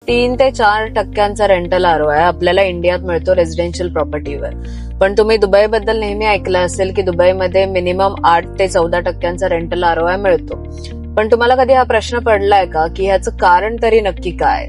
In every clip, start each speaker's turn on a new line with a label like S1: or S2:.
S1: 3 ते 4% rental ROI आपल्याला इंडियात मिळतो रेसिडेन्शियल प्रॉपर्टीवर. पण तुम्ही दुबईबद्दल नेहमी ऐकलं असेल की दुबईमध्ये मिनिमम 8 ते 14% रेंटल आरओआय मिळतो. पण तुम्हाला कधी हा प्रश्न पडलाय का की ह्याचं कारण तरी नक्की काय?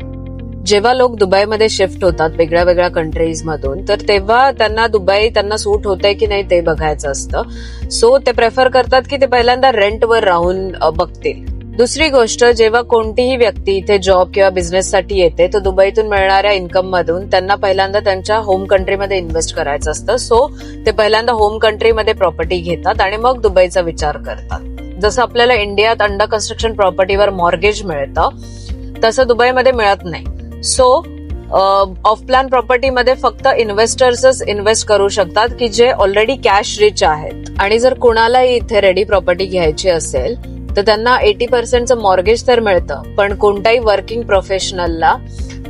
S1: जेव्हा लोक दुबईमध्ये शिफ्ट होतात वेगळ्या वेगळ्या कंट्रीज मधून, तर तेव्हा त्यांना सूट होतंय की नाही ते बघायचं असतं. सो ते प्रेफर करतात की ते पहिल्यांदा रेंटवर राहून बघतील. दुसरी गोष्ट, जेव्हा कोणतीही व्यक्ती इथे जॉब किंवा बिझनेससाठी येते तर दुबईतून मिळणाऱ्या इन्कम मधून त्यांना पहिल्यांदा त्यांच्या होम कंट्रीमध्ये इन्व्हेस्ट करायचं असतं. सो ते पहिल्यांदा होम कंट्रीमध्ये प्रॉपर्टी घेतात आणि मग दुबईचा विचार करतात. जसं आपल्याला इंडियात अंडर कन्स्ट्रक्शन प्रॉपर्टीवर मॉर्गेज मिळतं तसं दुबईमध्ये मिळत नाही. सो ऑफ प्लॅन प्रॉपर्टीमध्ये फक्त इन्व्हेस्टर्सच इन्व्हेस्ट करू शकतात की जे ऑलरेडी कॅश रिच आहेत. आणि जर कुणालाही इथे रेडी प्रॉपर्टी घ्यायची असेल तर त्यांना 80% मॉर्गेज तर मिळतं, पण कोणत्याही वर्किंग प्रोफेशनलला,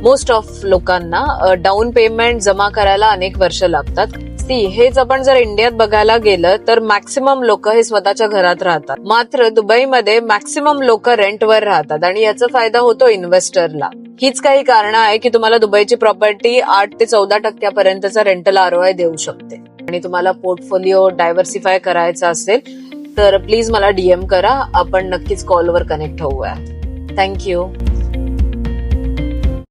S1: मोस्ट ऑफ लोकांना डाऊन पेमेंट जमा करायला अनेक वर्ष लागतात. हेच आपण जर इंडियात बघायला गेलं तर मॅक्सिमम लोक हे स्वतःच्या घरात राहतात, मात्र दुबईमध्ये मॅक्सिमम लोक रेंटवर राहतात आणि याचा फायदा होतो इन्व्हेस्टरला. हीच काही कारण आहे की तुम्हाला दुबईची प्रॉपर्टी 8 ते 14% रेंटल आरओआय देऊ शकते. आणि तुम्हाला पोर्टफोलिओ डायव्हर्सिफाय करायचा असेल तर प्लीज मला डीएम करा, आपण नक्कीच कॉलवर कनेक्ट होऊया. थँक्यू.